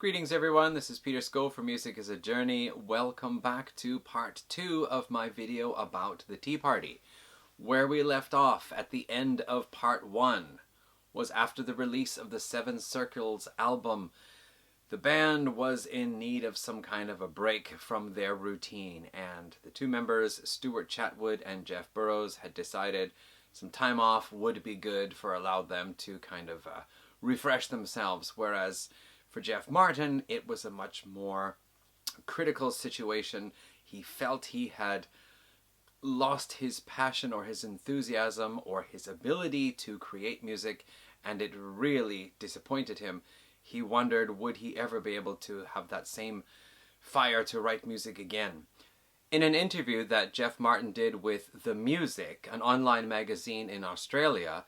Greetings everyone, this is Peter Sco for Music is a Journey. Welcome back to part 2 of my video about the Tea Party. Where we left off at the end of part 1 was after the release of the Seven Circles album. The band was in need of some kind of a break from their routine, and the two members, Stuart Chatwood and Jeff Burrows, had decided some time off would be good for allow them to kind of refresh themselves, whereas for Jeff Martin, it was a much more critical situation. He felt he had lost his passion or his enthusiasm or his ability to create music, and it really disappointed him. He wondered, would he ever be able to have that same fire to write music again? In an interview that Jeff Martin did with The Music, an online magazine in Australia,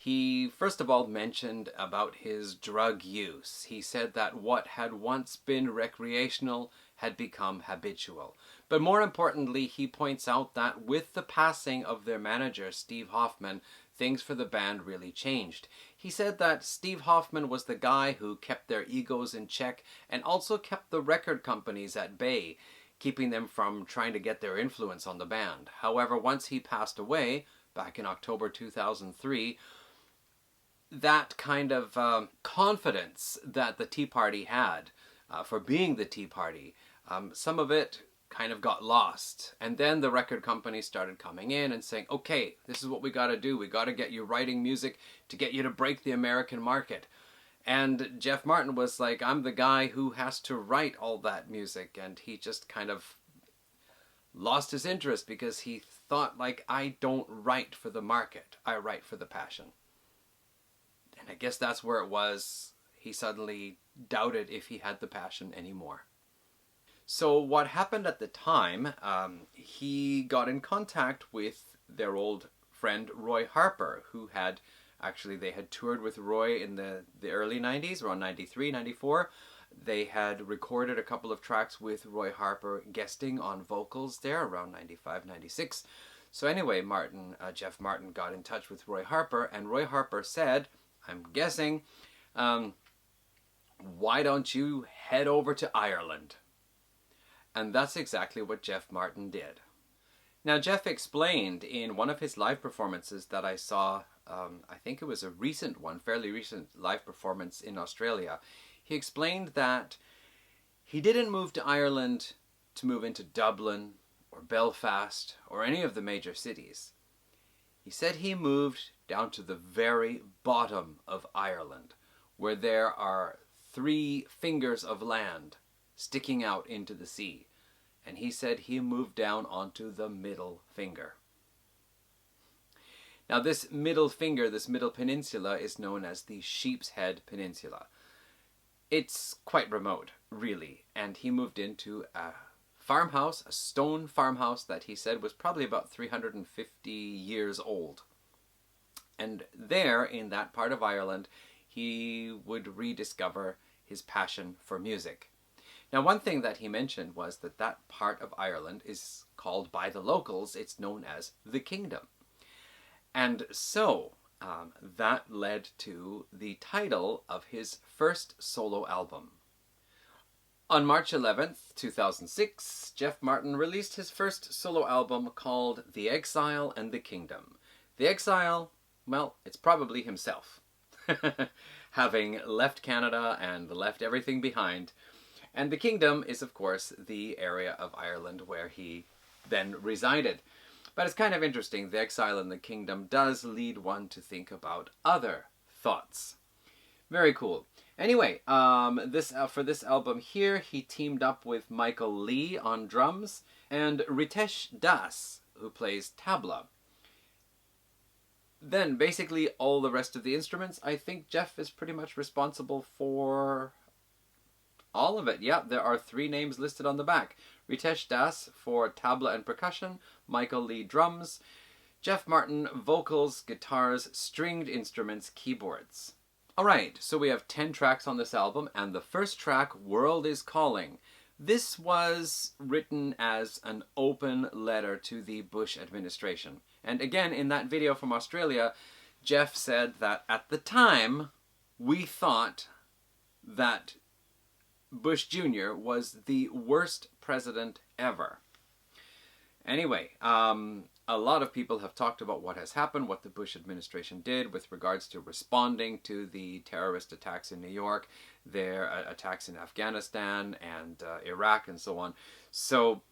he first of all mentioned about his drug use. He said that what had once been recreational had become habitual. But more importantly, he points out that with the passing of their manager, Steve Hoffman, things for the band really changed. He said that Steve Hoffman was the guy who kept their egos in check and also kept the record companies at bay, keeping them from trying to get their influence on the band. However, once he passed away, back in October 2003, that kind of confidence that the Tea Party had for being the Tea Party, some of it kind of got lost. And then the record companies started coming in and saying, okay, this is what we got to do. We got to get you writing music to get you to break the American market. And Jeff Martin was like, I'm the guy who has to write all that music. And he just kind of lost his interest because he thought, like, I don't write for the market. I write for the passion. And I guess that's where it was. He suddenly doubted if he had the passion anymore. So what happened at the time, he got in contact with their old friend Roy Harper, who had, actually they had toured with Roy in the early 90s, around 93, 94. They had recorded a couple of tracks with Roy Harper guesting on vocals there around 95, 96. So anyway, Jeff Martin got in touch with Roy Harper, and Roy Harper said, I'm guessing, why don't you head over to Ireland? And that's exactly what Jeff Martin did. Now, Jeff explained in one of his live performances that I saw, I think it was a recent one, fairly recent live performance in Australia. He explained that he didn't move to Ireland to move into Dublin or Belfast or any of the major cities. He said he moved down to the very bottom of Ireland, where there are 3 fingers of land sticking out into the sea. And he said he moved down onto the middle finger. Now this middle finger, this middle peninsula, is known as the Sheep's Head Peninsula. It's quite remote, really, and he moved into a farmhouse, a stone farmhouse that he said was probably about 350 years old. And there, in that part of Ireland, he would rediscover his passion for music. Now, one thing that he mentioned was that that part of Ireland is called by the locals, it's known as the Kingdom. And so, that led to the title of his first solo album. On March 11th, 2006, Jeff Martin released his first solo album called The Exile and the Kingdom. The Exile, well, it's probably himself, having left Canada and left everything behind. And the Kingdom is, of course, the area of Ireland where he then resided. But it's kind of interesting, The Exile and the Kingdom does lead one to think about other thoughts. Very cool. Anyway, for this album here, he teamed up with Michael Lee on drums and Ritesh Das, who plays tabla. Then, basically, all the rest of the instruments, I think Jeff is pretty much responsible for all of it. Yeah, there are 3 names listed on the back. Ritesh Das for tabla and percussion, Michael Lee drums, Jeff Martin vocals, guitars, stringed instruments, keyboards. Alright, so we have 10 tracks on this album, and the first track, World is Calling. This was written as an open letter to the Bush administration. And again, in that video from Australia, Jeff said that at the time, we thought that Bush Jr. was the worst president ever. Anyway, a lot of people have talked about what has happened, what the Bush administration did with regards to responding to the terrorist attacks in New York, their attacks in Afghanistan and Iraq and so on. So,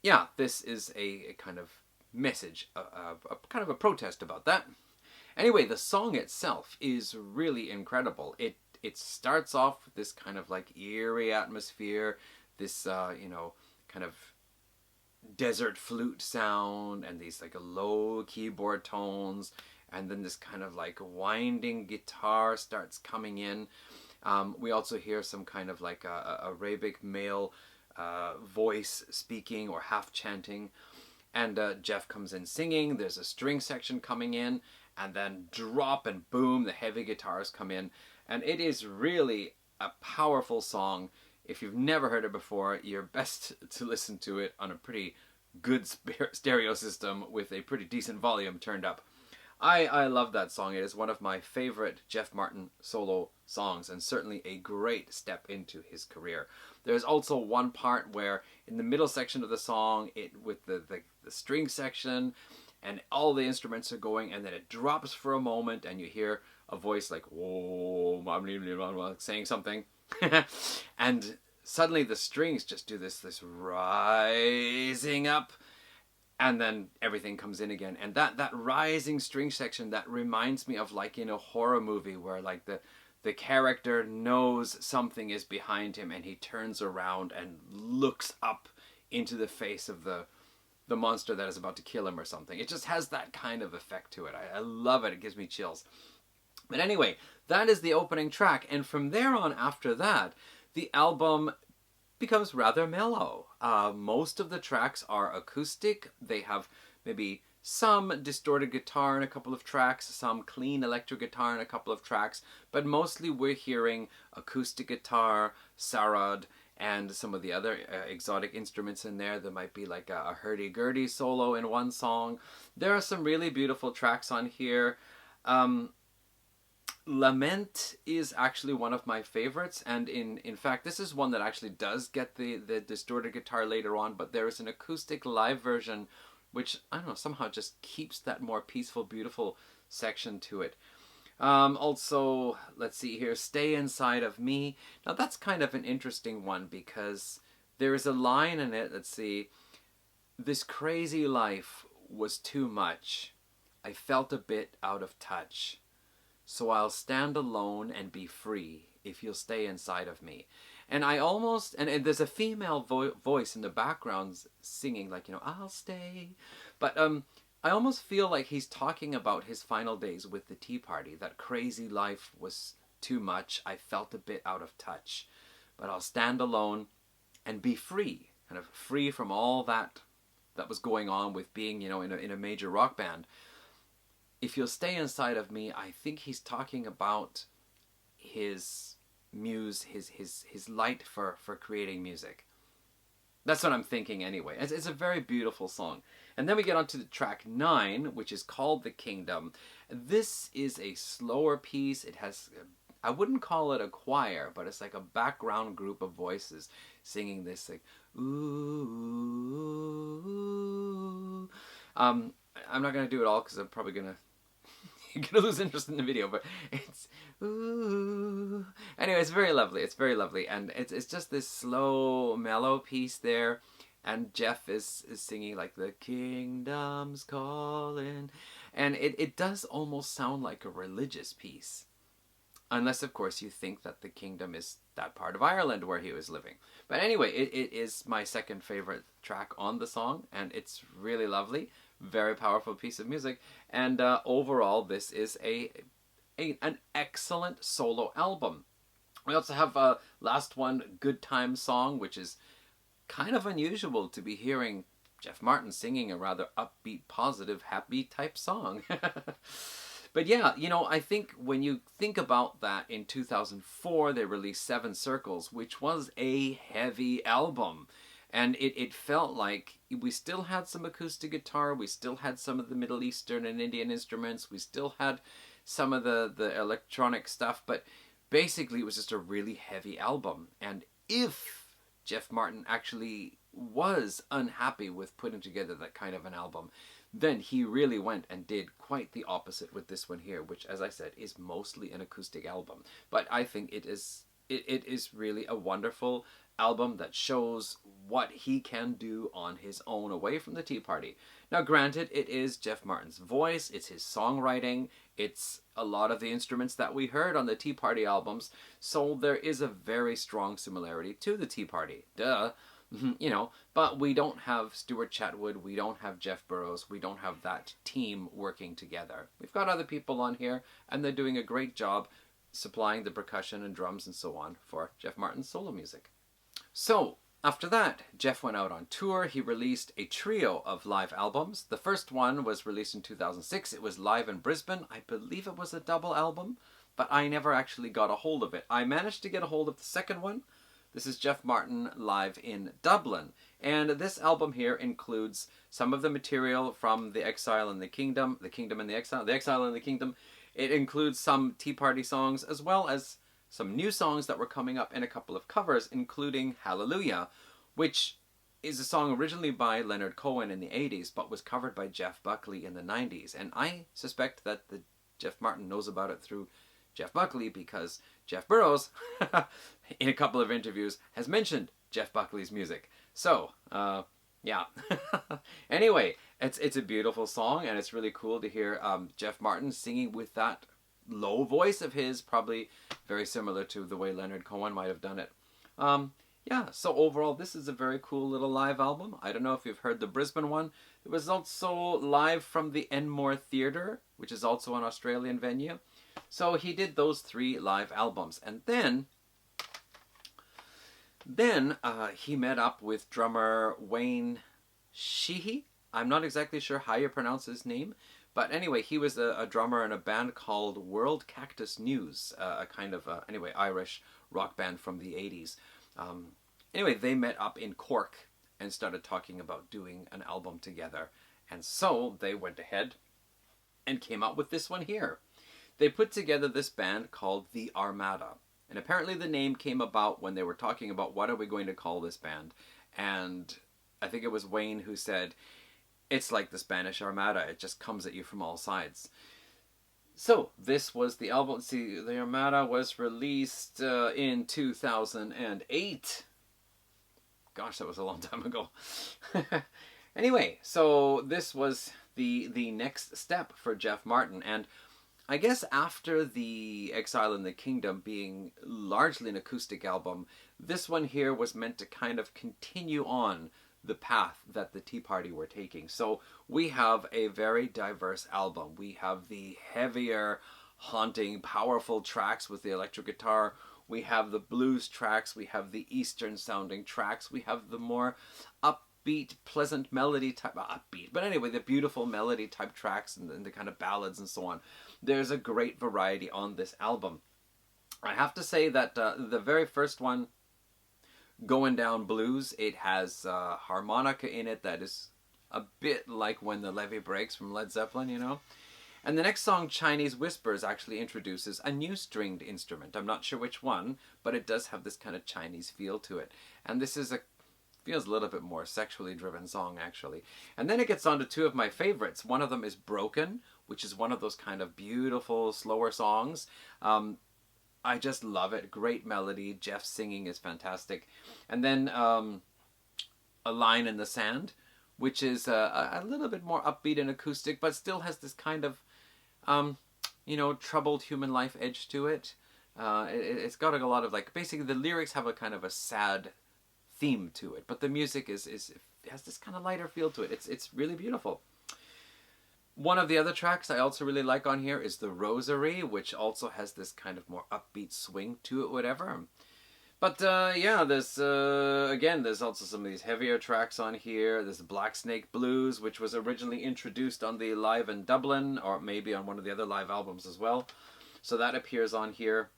yeah, this is a kind of message, a kind of a protest about that. Anyway, the song itself is really incredible. It starts off with this kind of like eerie atmosphere, this kind of desert flute sound, and these like low keyboard tones, and then this kind of like winding guitar starts coming in. We also hear some kind of like Arabic male voice speaking or half chanting, and Jeff comes in singing. There's a string section coming in, and then drop and boom, the heavy guitars come in, and it is really a powerful song. If you've never heard it before, you're best to listen to it on a pretty good stereo system with a pretty decent volume turned up. I love that song. It is one of my favorite Jeff Martin solo songs, and certainly a great step into his career. There's also one part where in the middle section of the song, with the string section and all the instruments are going, and then it drops for a moment and you hear a voice like, "Whoa," saying something. And suddenly the strings just do this rising up, and then everything comes in again. And that rising string section, that reminds me of like in a horror movie where like the character knows something is behind him and he turns around and looks up into the face of the monster that is about to kill him or something. It just has that kind of effect to it. I love it. It gives me chills. But anyway, that is the opening track, and from there on after that, the album becomes rather mellow. Most of the tracks are acoustic. They have maybe some distorted guitar in a couple of tracks, some clean electric guitar in a couple of tracks, but mostly we're hearing acoustic guitar, sarod, and some of the other exotic instruments in there. There might be like a hurdy-gurdy solo in one song. There are some really beautiful tracks on here. Lament is actually one of my favorites, and in fact this is one that actually does get the distorted guitar later on, but there is an acoustic live version which, I don't know, somehow just keeps that more peaceful, beautiful section to it. Also, let's see here, Stay Inside of Me. Now that's kind of an interesting one because there is a line in it, let's see, "This crazy life was too much. I felt a bit out of touch. So I'll stand alone and be free if you'll stay inside of me." And I almost, and there's a female voice in the background singing like, "I'll stay." But I almost feel like he's talking about his final days with the Tea Party. That crazy life was too much. I felt a bit out of touch. But I'll stand alone and be free. Kind of free from all that was going on with being, in a major rock band. If you'll stay inside of me, I think he's talking about his muse, his light for creating music. That's what I'm thinking anyway. It's a very beautiful song. And then we get on to the track 9, which is called The Kingdom. This is a slower piece. It has, I wouldn't call it a choir, but it's like a background group of voices singing this like, ooh. I'm not going to do it all because I'm probably going to lose interest in the video, but it's ooh. Anyway, it's very lovely. It's very lovely, and it's just this slow, mellow piece there, and Jeff is singing like the kingdom's calling, and it does almost sound like a religious piece, unless of course you think that the kingdom is that part of Ireland where he was living. But anyway, it is my second favorite track on the song, and it's really lovely. Very powerful piece of music, and overall this is an excellent solo album. We also have last one, Good Time Song, which is kind of unusual to be hearing Jeff Martin singing a rather upbeat, positive, happy type song. But yeah, I think when you think about that, in 2004 they released 7 Circles, which was a heavy album. And it felt like we still had some acoustic guitar, we still had some of the Middle Eastern and Indian instruments, we still had some of the electronic stuff, but basically it was just a really heavy album. And if Jeff Martin actually was unhappy with putting together that kind of an album, then he really went and did quite the opposite with this one here, which, as I said, is mostly an acoustic album. But I think it is really a wonderful album that shows what he can do on his own away from the Tea Party. Now, granted, it is Jeff Martin's voice, it's his songwriting, it's a lot of the instruments that we heard on the Tea Party albums, so there is a very strong similarity to the Tea Party. Duh. You know, but we don't have Stuart Chatwood, we don't have Jeff Burrows, we don't have that team working together. We've got other people on here, and they're doing a great job supplying the percussion and drums and so on for Jeff Martin's solo music. So, after that, Jeff went out on tour. He released a trio of live albums. The first one was released in 2006. It was live in Brisbane. I believe it was a double album, but I never actually got a hold of it. I managed to get a hold of the second one. This is Jeff Martin live in Dublin. And this album here includes some of the material from The Exile and the Kingdom, The Kingdom and the Exile, The Exile and the Kingdom. It includes some Tea Party songs, as well as some new songs that were coming up in a couple of covers, including Hallelujah, which is a song originally by Leonard Cohen in the 80s, but was covered by Jeff Buckley in the 90s. And I suspect that Jeff Martin knows about it through Jeff Buckley, because Jeff Burrows, in a couple of interviews, has mentioned Jeff Buckley's music. So, yeah. Anyway, it's a beautiful song, and it's really cool to hear Jeff Martin singing with that low voice of his, probably very similar to the way Leonard Cohen might have done it. Yeah, so overall, this is a very cool little live album. I don't know if you've heard the Brisbane one. It was also live from the Enmore Theatre, which is also an Australian venue. So he did those 3 live albums. And then he met up with drummer Wayne Sheehy. I'm not exactly sure how you pronounce his name. But anyway, he was a drummer in a band called World Cactus News, a kind of, anyway, Irish rock band from the 80s. Anyway, they met up in Cork and started talking about doing an album together. And so they went ahead and came up with this one here. They put together this band called The Armada. And apparently the name came about when they were talking about what are we going to call this band. And I think it was Wayne who said, it's like the Spanish Armada. It just comes at you from all sides. So this was the album. See, The Armada was released in 2008. Gosh, that was a long time ago. Anyway, so this was the next step for Jeff Martin. And I guess after The Exile in the Kingdom being largely an acoustic album, this one here was meant to kind of continue on the path that the Tea Party were taking. So we have a very diverse album. We have the heavier, haunting, powerful tracks with the electric guitar. We have the blues tracks. We have the Eastern sounding tracks. We have the more upbeat, pleasant melody type, upbeat, but anyway, the beautiful melody type tracks and the kind of ballads and so on. There's a great variety on this album. I have to say that the very first one, Going Down Blues, it has harmonica in it that is a bit like When the Levee Breaks from Led Zeppelin, you know? And the next song, Chinese Whispers, actually introduces a new stringed instrument. I'm not sure which one, but it does have this kind of Chinese feel to it. And this is feels a little bit more sexually driven song, actually. And then it gets on to 2 of my favorites. One of them is Broken, which is one of those kind of beautiful, slower songs. I just love it. Great melody. Jeff singing is fantastic. And then A Line in the Sand, which is a little bit more upbeat and acoustic, but still has this kind of, you know, troubled human life edge to it. It's got a lot of, like, basically the lyrics have a kind of a sad theme to it, but the music has this kind of lighter feel to it. It's really beautiful. One of the other tracks I also really like on here is The Rosary, which also has this kind of more upbeat swing to it, whatever. But yeah, there's again, there's also some of these heavier tracks on here. There's Black Snake Blues, which was originally introduced on the Live in Dublin, or maybe on one of the other live albums as well. So that appears on here.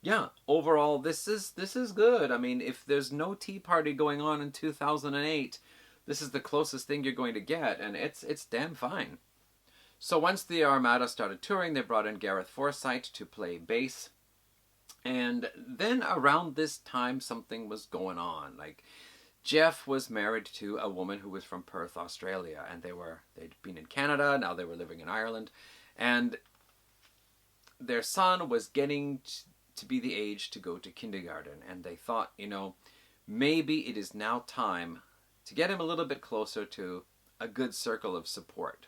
Yeah, overall, this is good. I mean, if there's no Tea Party going on in 2008, this is the closest thing you're going to get, and it's damn fine. So once the Armada started touring, they brought in Gareth Forsythe to play bass. And then around this time, something was going on. Like, Jeff was married to a woman who was from Perth, Australia, and they'd been in Canada, now they were living in Ireland, and their son was getting to be the age to go to kindergarten, and they thought, maybe it is now time to get him a little bit closer to a good circle of support.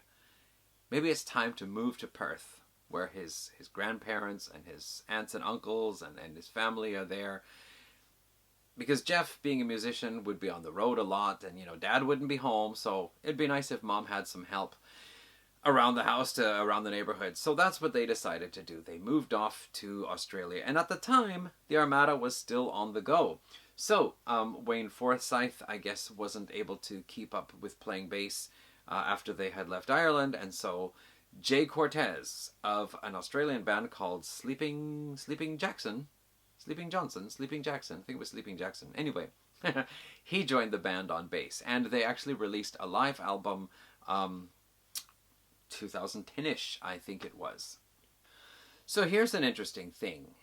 Maybe it's time to move to Perth, where his grandparents and his aunts and uncles and his family are there. Because Jeff, being a musician, would be on the road a lot, and Dad wouldn't be home, so it'd be nice if Mom had some help around the house, around the neighborhood. So that's what they decided to do. They moved off to Australia, and at the time, the Armada was still on the go. So Wayne Forsyth, I guess, wasn't able to keep up with playing bass after they had left Ireland, and so Jay Cortez of an Australian band called Sleeping Jackson, I think it was Sleeping Jackson. Anyway, he joined the band on bass, and they actually released a live album 2010-ish, I think it was. So here's an interesting thing.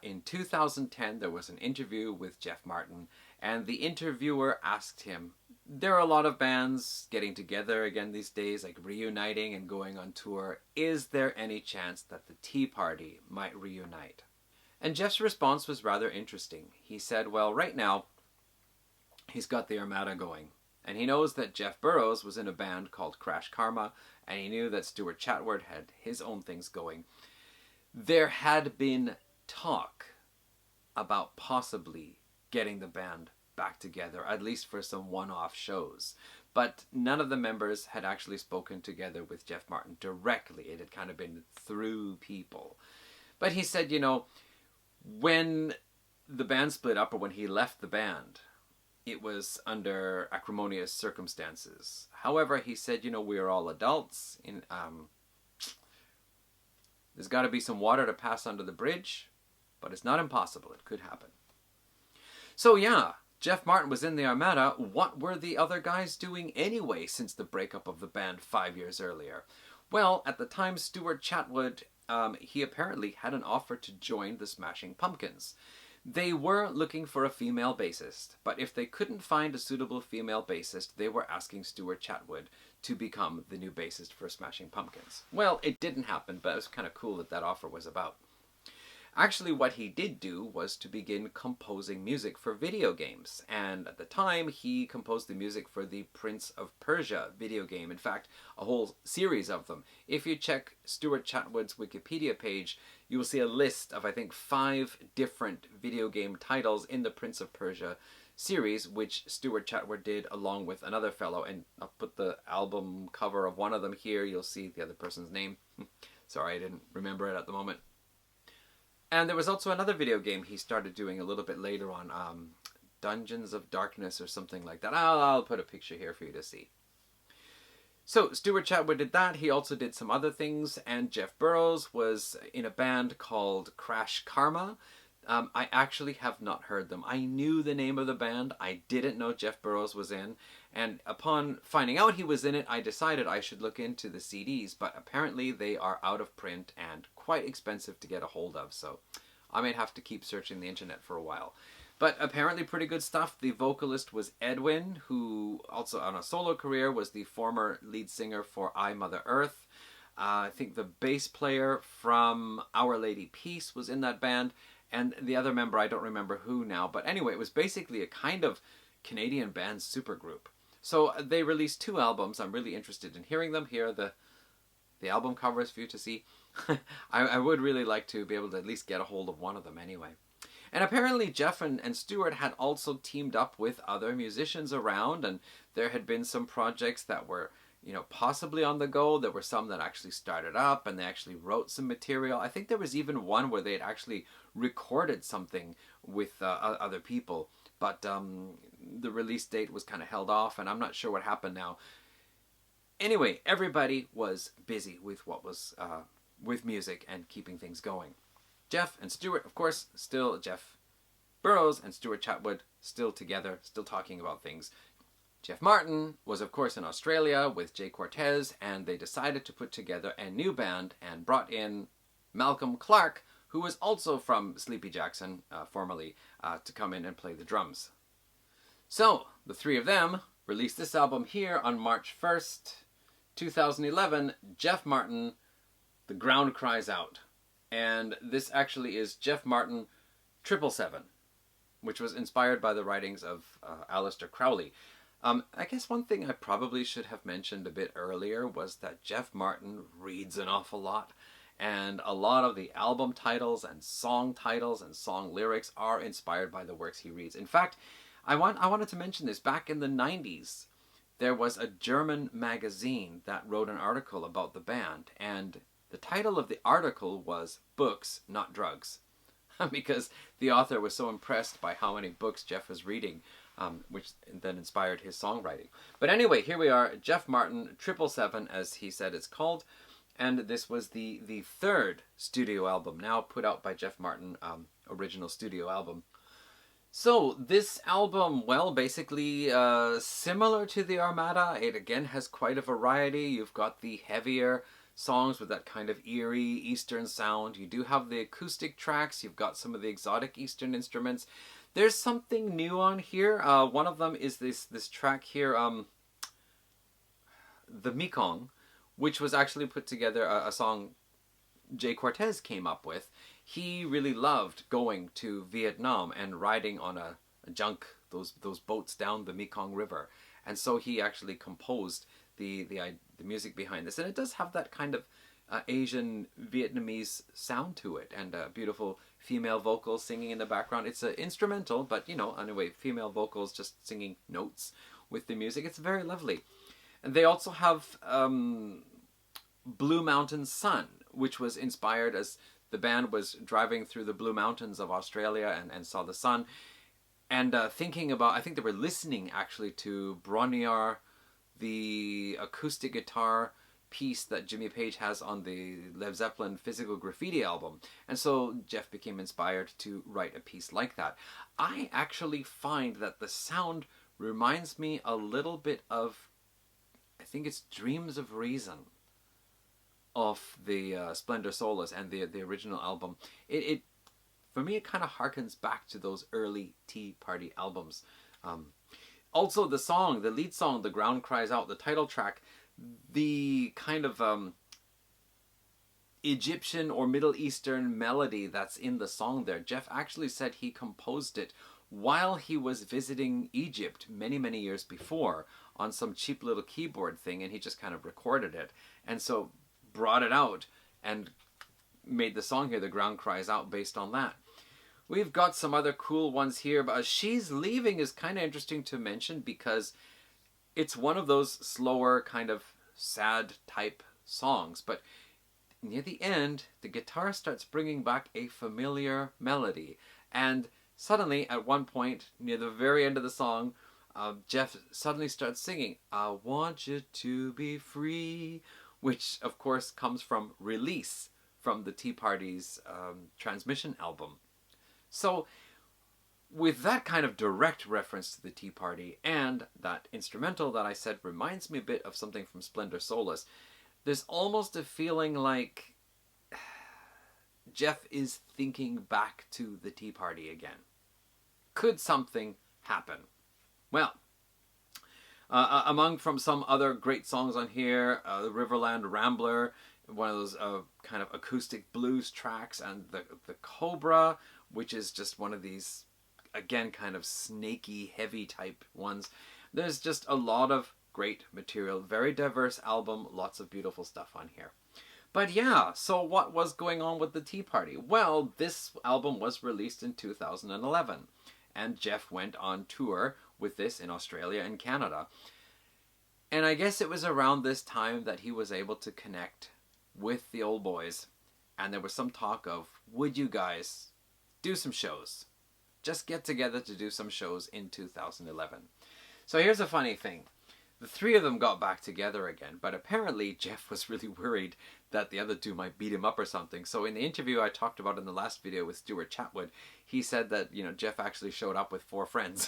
In 2010, there was an interview with Jeff Martin, and the interviewer asked him, there are a lot of bands getting together again these days, like reuniting and going on tour. Is there any chance that the Tea Party might reunite? And Jeff's response was rather interesting. He said, well, right now, he's got the Armada going. And he knows that Jeff Burrows was in a band called Crash Karma, and he knew that Stuart Chatwood had his own things going. There had been talk about possibly getting the band back together, at least for some one-off shows. But none of the members had actually spoken together with Jeff Martin directly. It had kind of been through people. But he said, when the band split up, or when he left the band, it was under acrimonious circumstances. However, he said, we are all adults. There's got to be some water to pass under the bridge, but it's not impossible. It could happen. So yeah, Jeff Martin was in the Armada. What were the other guys doing anyway since the breakup of the band 5 years earlier? Well, at the time, Stuart Chatwood, he apparently had an offer to join the Smashing Pumpkins. They were looking for a female bassist, but if they couldn't find a suitable female bassist, they were asking Stuart Chatwood to become the new bassist for Smashing Pumpkins. Well, it didn't happen, but it was kind of cool that offer was about. Actually, what he did do was to begin composing music for video games, and at the time, he composed the music for the Prince of Persia video game. In fact, a whole series of them. If you check Stuart Chatwood's Wikipedia page, you will see a list of, I think, 5 different video game titles in the Prince of Persia series, which Stuart Chatwood did along with another fellow, and I'll put the album cover of one of them here. You'll see the other person's name. Sorry, I didn't remember it at the moment. And there was also another video game he started doing a little bit later on, Dungeons of Darkness or something like that. I'll put a picture here for you to see. So Stuart Chatwood did that. He also did some other things, and Jeff Burrows was in a band called Crash Karma. I actually have not heard them. I knew the name of the band. I didn't know Jeff Burrows was in. And upon finding out he was in it, I decided I should look into the CDs. But apparently they are out of print and quite expensive to get a hold of. So I might have to keep searching the internet for a while. But apparently pretty good stuff. The vocalist was Edwin, who also on a solo career was the former lead singer for I, Mother Earth. I think the bass player from Our Lady Peace was in that band. And the other member, I don't remember who now. But anyway, it was basically a kind of Canadian band supergroup. So they released 2 albums. I'm really interested in hearing them. Here are the album covers for you to see. I would really like to be able to at least get a hold of one of them anyway. And apparently Jeff and Stuart had also teamed up with other musicians around, and there had been some projects that were, possibly on the go. There were some that actually started up, and they actually wrote some material. I think there was even one where they had actually recorded something with other people, but the release date was kind of held off, and I'm not sure what happened now. Anyway, everybody was busy with what was with music and keeping things going. Jeff and Stuart, of course, still Jeff Burrows and Stuart Chatwood still together, still talking about things. Jeff Martin was, of course, in Australia with Jay Cortez, and they decided to put together a new band and brought in Malcolm Clark, who was also from Sleepy Jackson, formerly, to come in and play the drums. So, the three of them released this album here on March 1st, 2011, Jeff Martin, The Ground Cries Out. And this actually is Jeff Martin 777, which was inspired by the writings of Aleister Crowley. I guess one thing I probably should have mentioned a bit earlier was that Jeff Martin reads an awful lot. And a lot of the album titles and song lyrics are inspired by the works he reads. In fact, I wanted to mention this. Back in the 90s, there was a German magazine that wrote an article about the band, and the title of the article was Books, Not Drugs, because the author was so impressed by how many books Jeff was reading, which then inspired his songwriting. But anyway, here we are, Jeff Martin 777, as he said it's called, and this was the third studio album, now put out by Jeff Martin, original studio album. So, this album, well, basically similar to the Armada. It again has quite a variety. You've got the heavier songs with that kind of eerie Eastern sound. You do have the acoustic tracks. You've got some of the exotic Eastern instruments. There's something new on here. One of them is this track here, The Mekong, which was actually put together, a song Jay Cortez came up with. He really loved going to Vietnam and riding on a junk, those boats down the Mekong River. And so he actually composed the music behind this. And it does have that kind of Asian Vietnamese sound to it, and beautiful female vocals singing in the background. It's an instrumental, but, you know, anyway, female vocals just singing notes with the music. It's very lovely. And they also have Blue Mountain Sun, which was inspired as the band was driving through the Blue Mountains of Australia and saw the sun. And thinking about, I think they were listening actually to Bronniar, the acoustic guitar piece that Jimmy Page has on the Led Zeppelin Physical Graffiti album. And so Jeff became inspired to write a piece like that. I actually find that the sound reminds me a little bit of, I think it's Dreams of Reason, of the Splendor Solas and the original album. It for me, it kind of harkens back to those early Tea Party albums. Also, the lead song, The Ground Cries Out, the title track, the kind of Egyptian or Middle Eastern melody that's in the song there, Jeff actually said he composed it while he was visiting Egypt many, many years before on some cheap little keyboard thing, and he just kind of recorded it. And so brought it out and made the song here, The Ground Cries Out, based on that. We've got some other cool ones here, but She's Leaving is kind of interesting to mention because it's one of those slower, kind of sad type songs, but near the end, the guitar starts bringing back a familiar melody, and suddenly, at one point, near the very end of the song, Jeff suddenly starts singing, I want you to be free, which, of course, comes from Release, from the Tea Party's Transmission album. So, with that kind of direct reference to the Tea Party and that instrumental that I said reminds me a bit of something from Splendor Solas, there's almost a feeling like Jeff is thinking back to the Tea Party again. Could something happen? Well, among from some other great songs on here, the Riverland Rambler, one of those kind of acoustic blues tracks, and the Cobra, which is just one of these, again, kind of snaky, heavy type ones. There's just a lot of great material, very diverse album, lots of beautiful stuff on here. But yeah, so what was going on with the Tea Party? Well, this album was released in 2011, and Jeff went on tour with this in Australia and Canada. And I guess it was around this time that he was able to connect with the old boys, and there was some talk of, would you guys do some shows? Just get together to do some shows in 2011. So here's a funny thing. The three of them got back together again, but apparently Jeff was really worried that the other two might beat him up or something. So in the interview I talked about in the last video with Stuart Chatwood, he said that, you know, Jeff actually showed up with 4 friends.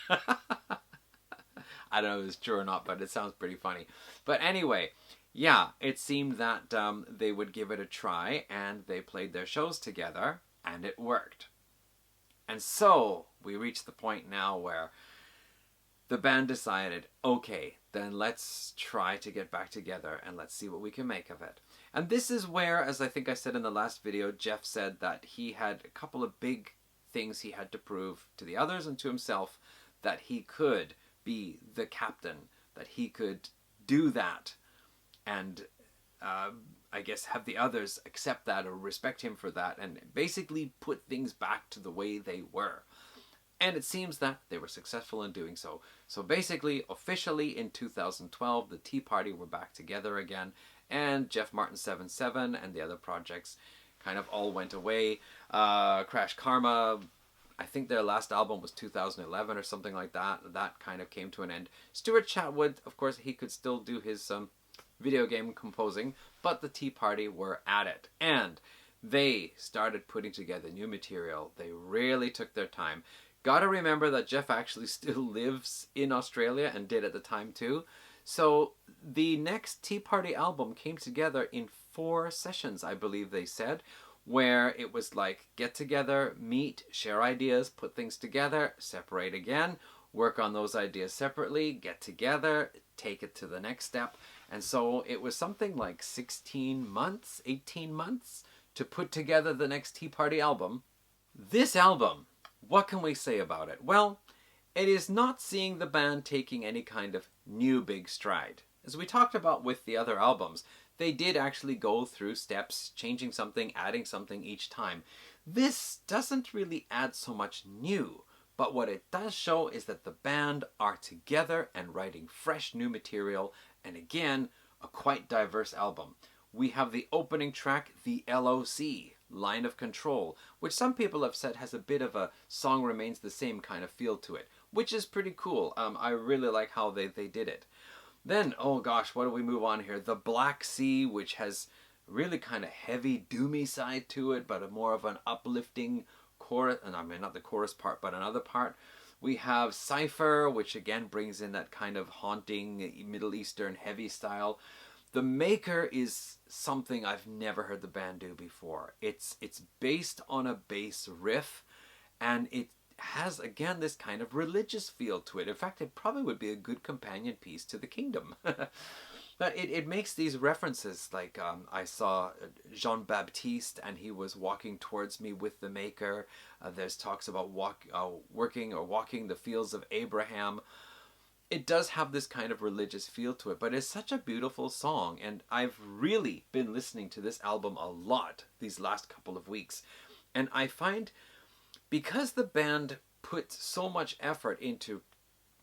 I don't know if it's true or not, but it sounds pretty funny. But anyway, yeah, it seemed that they would give it a try, and they played their shows together, and it worked. And so we reached the point now where the band decided, okay, then let's try to get back together and let's see what we can make of it. And this is where, as I think I said in the last video, Jeff said that he had a couple of big things he had to prove to the others and to himself, that he could be the captain, that he could do that, and I guess have the others accept that or respect him for that, and basically put things back to the way they were. And it seems that they were successful in doing so. So basically, officially in 2012, the Tea Party were back together again, and Jeff Martin 7-7 and the other projects kind of all went away. Crash Karma, I think their last album was 2011 or something like that. That kind of came to an end. Stuart Chatwood, of course, he could still do his video game composing, but the Tea Party were at it. And they started putting together new material. They really took their time. Gotta remember that Jeff actually still lives in Australia and did at the time too. So the next Tea Party album came together in 4 sessions, I believe they said, where it was like get together, meet, share ideas, put things together, separate again, work on those ideas separately, get together, take it to the next step. And so it was something like 16 months, 18 months to put together the next Tea Party album. This album, what can we say about it? Well, it is not seeing the band taking any kind of new big stride. As we talked about with the other albums, they did actually go through steps, changing something, adding something each time. This doesn't really add so much new, but what it does show is that the band are together and writing fresh new material, and again, a quite diverse album. We have the opening track, the LOC, Line of Control, which some people have said has a bit of a song remains the same kind of feel to it, which is pretty cool. I really like how they did it. Then, oh gosh, what do we move on here? The Black Sea, which has really kind of heavy, doomy side to it, but a more of an uplifting chorus, and I mean not the chorus part, but another part. We have Cypher, which again brings in that kind of haunting Middle Eastern heavy style. The Maker is something I've never heard the band do before. It's based on a bass riff, and it has, again, this kind of religious feel to it. In fact, it probably would be a good companion piece to The Kingdom. But it makes these references, like I saw Jean-Baptiste and he was walking towards me with the Maker. There's talks about walking the fields of Abraham. It does have this kind of religious feel to it, but it's such a beautiful song, and I've really been listening to this album a lot these last couple of weeks. And I find, because the band put so much effort into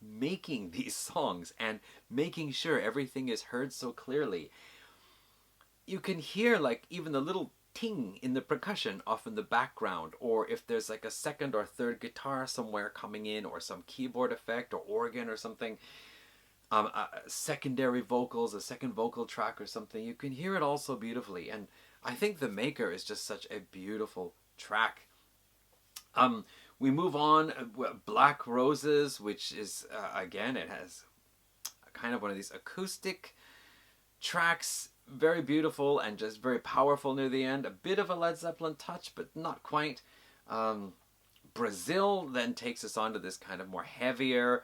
making these songs and making sure everything is heard so clearly, you can hear like even the little ting in the percussion off in the background, or if there's like a second or third guitar somewhere coming in, or some keyboard effect or organ or something, secondary vocals, a second vocal track or something, you can hear it all so beautifully. And I think The Maker is just such a beautiful track. We move on, Black Roses, which is, again, it has kind of one of these acoustic tracks, very beautiful and just very powerful near the end. A bit of a Led Zeppelin touch, but not quite. Brazil then takes us on to this kind of more heavier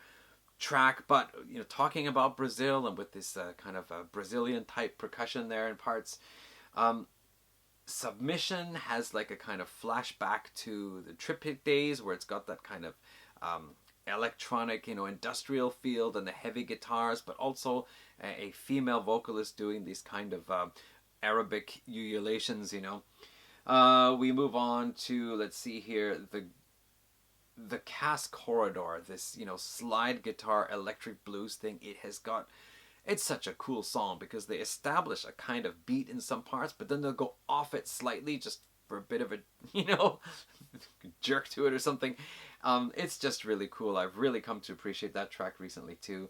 track, but you know, talking about Brazil and with this kind of Brazilian type percussion there in parts. Submission has like a kind of flashback to the Triptych days, where it's got that kind of electronic, you know, industrial feel and the heavy guitars, but also a female vocalist doing these kind of Arabic ululations, you know. We move on to, let's see here, the Cass Corridor, this, you know, slide guitar electric blues thing. It's such a cool song because they establish a kind of beat in some parts, but then they'll go off it slightly just for a bit of a, you know, jerk to it or something. It's just really cool. I've really come to appreciate that track recently too.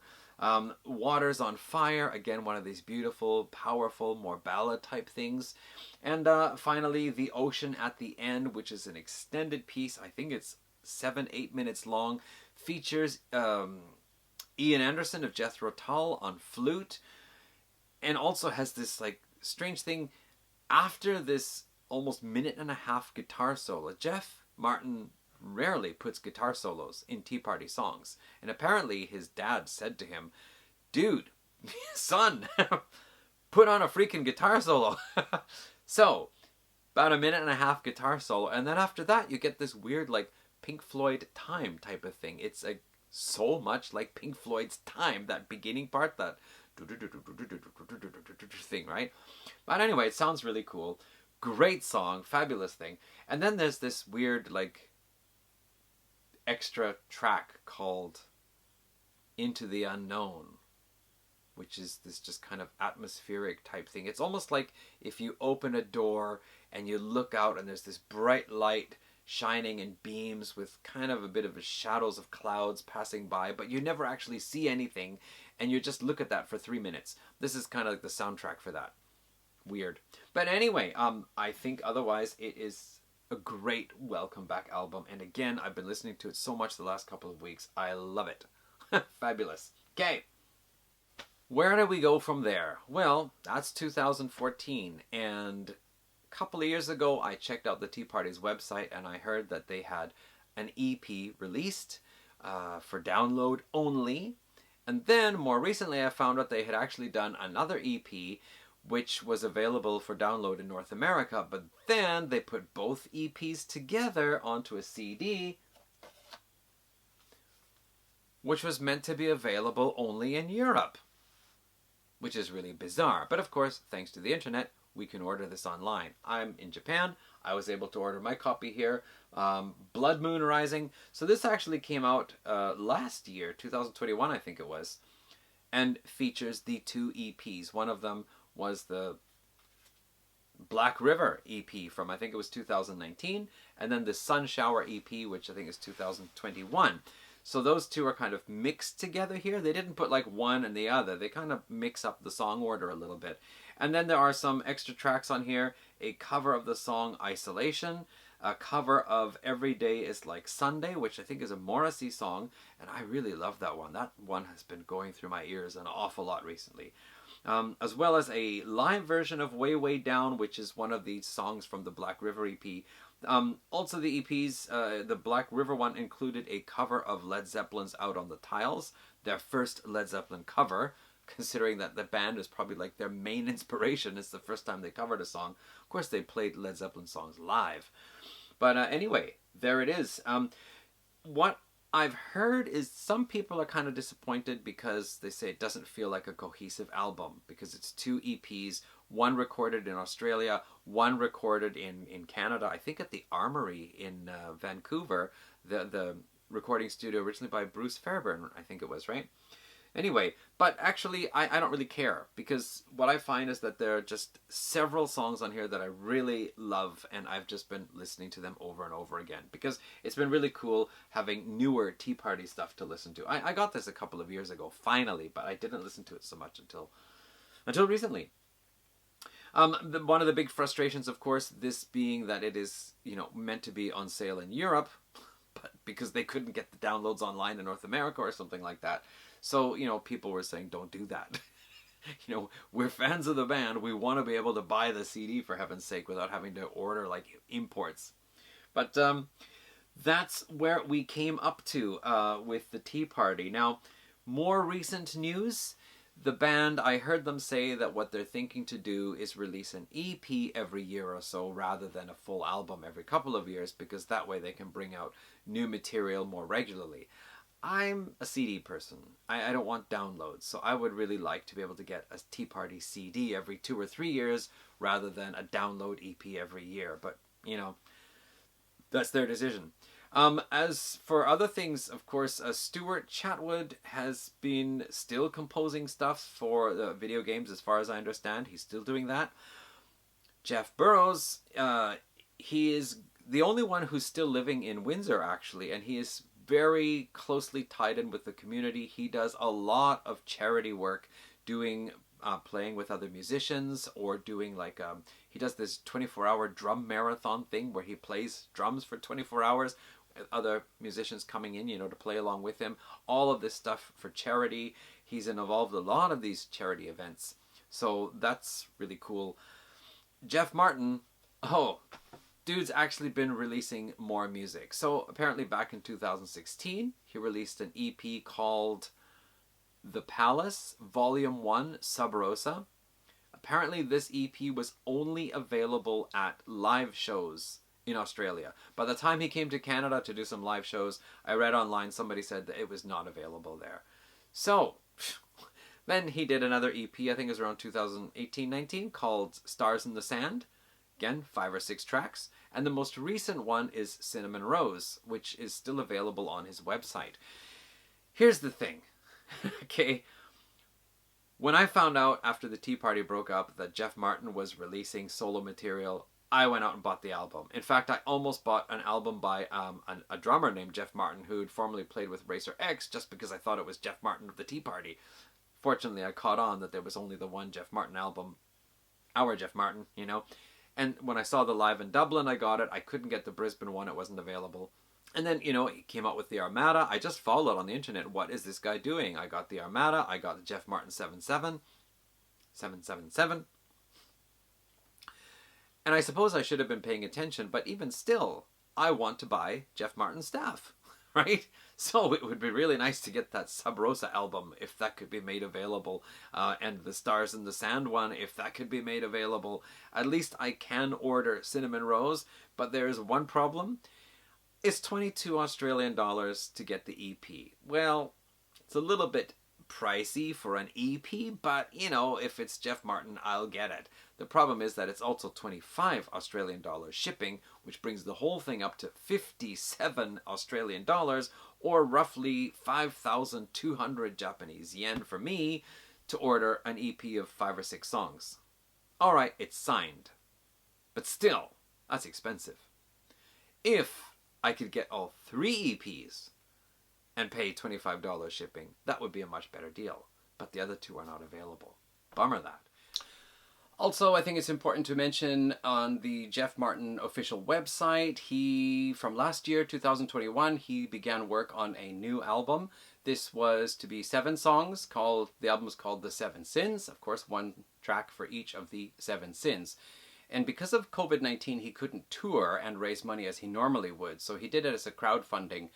Waters on Fire, again, one of these beautiful, powerful, more ballad type things. And finally, The Ocean at the End, which is an extended piece. I think it's 7-8 minutes long. Features Ian Anderson of Jethro Tull on flute. and also has this like strange thing after this almost minute and a half guitar solo. Jeff Martin rarely puts guitar solos in Tea Party songs, and apparently his dad said to him, "Dude, son, put on a freaking guitar solo." So about a minute and a half guitar solo, and then after that you get this weird like Pink Floyd Time type of thing. It's a so much like Pink Floyd's Time, that beginning part, that thing, right? But anyway, it sounds really cool. Great song, fabulous thing. And then there's this weird like extra track called Into the Unknown, which is this just kind of atmospheric type thing. It's almost like if you open a door and you look out and there's this bright light shining in beams with kind of a bit of a shadows of clouds passing by, but you never actually see anything, and you just look at that for 3 minutes. This is kind of like the soundtrack for that. Weird. But anyway, I think otherwise it is a great welcome back album, and again, I've been listening to it so much the last couple of weeks. I love it. Fabulous. Okay. Where do we go from there? Well, that's 2014, and a couple of years ago I checked out the Tea Party's website and I heard that they had an EP released for download only. And then more recently I found out they had actually done another EP which was available for download in North America, but then they put both EPs together onto a CD which was meant to be available only in Europe, which is really bizarre. But of course, thanks to the internet, we can order this online. I'm in Japan. I was able to order my copy here. Blood Moon Rising. So this actually came out last year, 2021 I think it was, and features the 2 EPs. One of them was the Black River EP from, I think it was 2019, and then the Sun Shower EP, which I think is 2021. So those 2 are kind of mixed together here. They didn't put like one and the other. They kind of mix up the song order a little bit. And then there are some extra tracks on here. A cover of the song Isolation. A cover of Every Day is Like Sunday, which I think is a Morrissey song. And I really love that one. That one has been going through my ears an awful lot recently. As well as a live version of Way Way Down, which is one of the songs from the Black River EP. Also the EPs, the Black River one included a cover of Led Zeppelin's Out on the Tiles, their first Led Zeppelin cover, considering that the band is probably like their main inspiration. It's the first time they covered a song. Of course they played Led Zeppelin songs live. But anyway, there it is. What I've heard is some people are kind of disappointed because they say it doesn't feel like a cohesive album because it's 2 EPs, one recorded in Australia, one recorded in Canada, I think at the Armory in Vancouver, the recording studio originally by Bruce Fairbairn, I think it was, right? Anyway, but actually I don't really care, because what I find is that there are just several songs on here that I really love, and I've just been listening to them over and over again because it's been really cool having newer Tea Party stuff to listen to. I got this a couple of years ago, finally, but I didn't listen to it so much until recently. One of the big frustrations, of course, this being that it is, meant to be on sale in Europe, but because they couldn't get the downloads online in North America or something like that. So, people were saying, don't do that. We're fans of the band. We want to be able to buy the CD, for heaven's sake, without having to order, like, imports. But that's where we came up to with the Tea Party. Now, more recent news. The band, I heard them say that what they're thinking to do is release an EP every year or so rather than a full album every couple of years, because that way they can bring out new material more regularly. I'm a CD person. I don't want downloads, so I would really like to be able to get a Tea Party CD every 2 or 3 years rather than a download EP every year. But, that's their decision. As for other things, of course, Stuart Chatwood has been still composing stuff for the video games, as far as I understand. He's still doing that. Jeff Burrows, he is the only one who's still living in Windsor, actually, and he is very closely tied in with the community. He does a lot of charity work, playing with other musicians, or doing he does this 24-hour drum marathon thing where he plays drums for 24 hours, other musicians coming in, to play along with him. All of this stuff for charity. He's involved in a lot of these charity events So that's really cool. Jeff Martin, oh, dude's actually been releasing more music. So apparently back in 2016, he released an EP called The Palace, Volume 1, Sub Rosa. Apparently this EP was only available at live shows in Australia. By the time he came to Canada to do some live shows, I read online somebody said that it was not available there. So, then he did another EP, I think it was around 2018-19, called Stars in the Sand. Again, 5 or 6 tracks. And the most recent one is Cinnamon Rose, which is still available on his website. Here's the thing, okay? When I found out after the Tea Party broke up that Jeff Martin was releasing solo material, I went out and bought the album. In fact, I almost bought an album by a drummer named Jeff Martin who'd formerly played with Racer X just because I thought it was Jeff Martin of the Tea Party. Fortunately, I caught on that there was only the one Jeff Martin album, our Jeff Martin, you know. And when I saw the live in Dublin, I got it. I couldn't get the Brisbane one, it wasn't available. And then, you know, he came out with the Armada. I just followed on the internet, what is this guy doing? I got the Armada, I got the Jeff Martin 777. And I suppose I should have been paying attention, but even still, I want to buy Jeff Martin's stuff, right? So it would be really nice to get that Sub Rosa album, if that could be made available, and the Stars in the Sand one, if that could be made available. At least I can order Cinnamon Rose, but there's one problem. It's 22 Australian dollars to get the EP. Well, it's a little bit pricey for an EP, but, you know, if it's Jeff Martin, I'll get it. The problem is that it's also 25 Australian dollars shipping, which brings the whole thing up to 57 Australian dollars, or roughly 5,200 Japanese yen for me to order an EP of 5 or 6 songs. Alright, it's signed. But still, that's expensive. If I could get all 3 EPs and pay $25 shipping, that would be a much better deal. But the other 2 are not available. Bummer that. Also, I think it's important to mention on the Jeff Martin official website, from last year, 2021, he began work on a new album. This was to be 7 songs. The album is called The 7 Sins. Of course, 1 track for each of the 7 sins. And because of COVID-19, he couldn't tour and raise money as he normally would. So he did it as a crowdfunding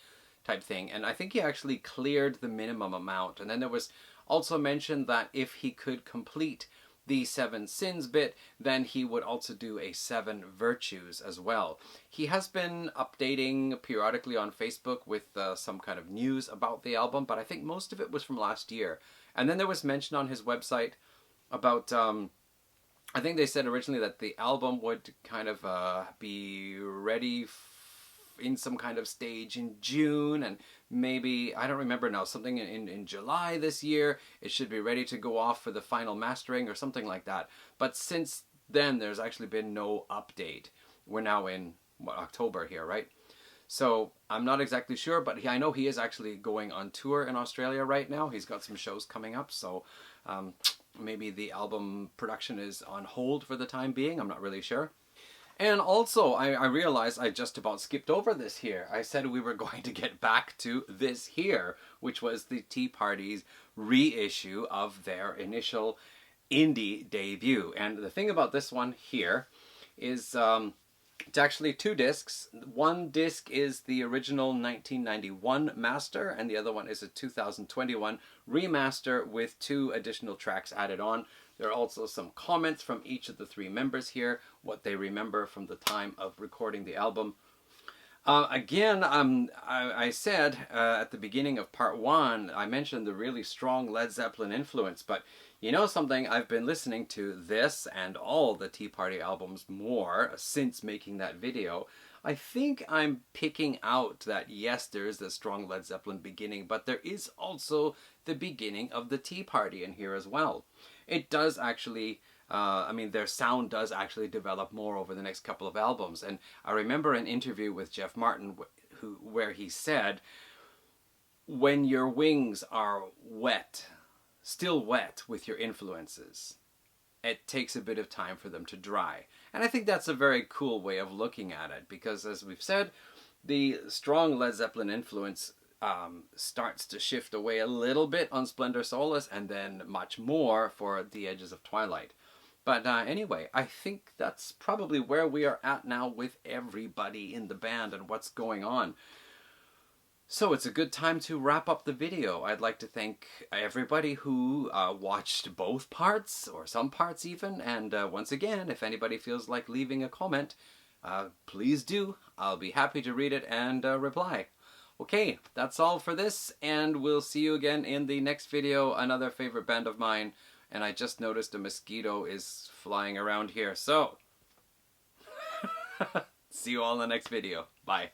type thing. And I think he actually cleared the minimum amount. And then there was also mentioned that if he could complete the 7 sins bit, then he would also do a 7 virtues as well. He has been updating periodically on Facebook with some kind of news about the album, but I think most of it was from last year. And then there was mention on his website about, I think they said originally that the album would kind of be ready in some kind of stage in June, and maybe, I don't remember now, something in July this year. It should be ready to go off for the final mastering or something like that. But since then, there's actually been no update. We're now in, October here, right? So I'm not exactly sure, but I know he is actually going on tour in Australia right now. He's got some shows coming up, so maybe the album production is on hold for the time being. I'm not really sure. And also, I realized I just about skipped over this here. I said we were going to get back to this here, which was the Tea Party's reissue of their initial indie debut. And the thing about this one here is it's actually 2 discs. One disc is the original 1991 master, and the other one is a 2021 remaster with 2 additional tracks added on. There are also some comments from each of the 3 members here, what they remember from the time of recording the album. Again, I said at the beginning of part 1, I mentioned the really strong Led Zeppelin influence, but you know something, I've been listening to this and all the Tea Party albums more since making that video. I think I'm picking out that yes, there is a strong Led Zeppelin beginning, but there is also the beginning of the Tea Party in here as well. It does actually, I mean, their sound does actually develop more over the next couple of albums. And I remember an interview with Jeff Martin where he said, when your wings are wet, still wet with your influences, it takes a bit of time for them to dry. And I think that's a very cool way of looking at it, because as we've said, the strong Led Zeppelin influence starts to shift away a little bit on Splendor Solace, and then much more for The Edges of Twilight. But anyway, I think that's probably where we are at now with everybody in the band and what's going on. So it's a good time to wrap up the video. I'd like to thank everybody who watched both parts, or some parts even, and once again, if anybody feels like leaving a comment, please do. I'll be happy to read it and reply. Okay, that's all for this, and we'll see you again in the next video, another favorite band of mine, and I just noticed a mosquito is flying around here, so see you all in the next video. Bye.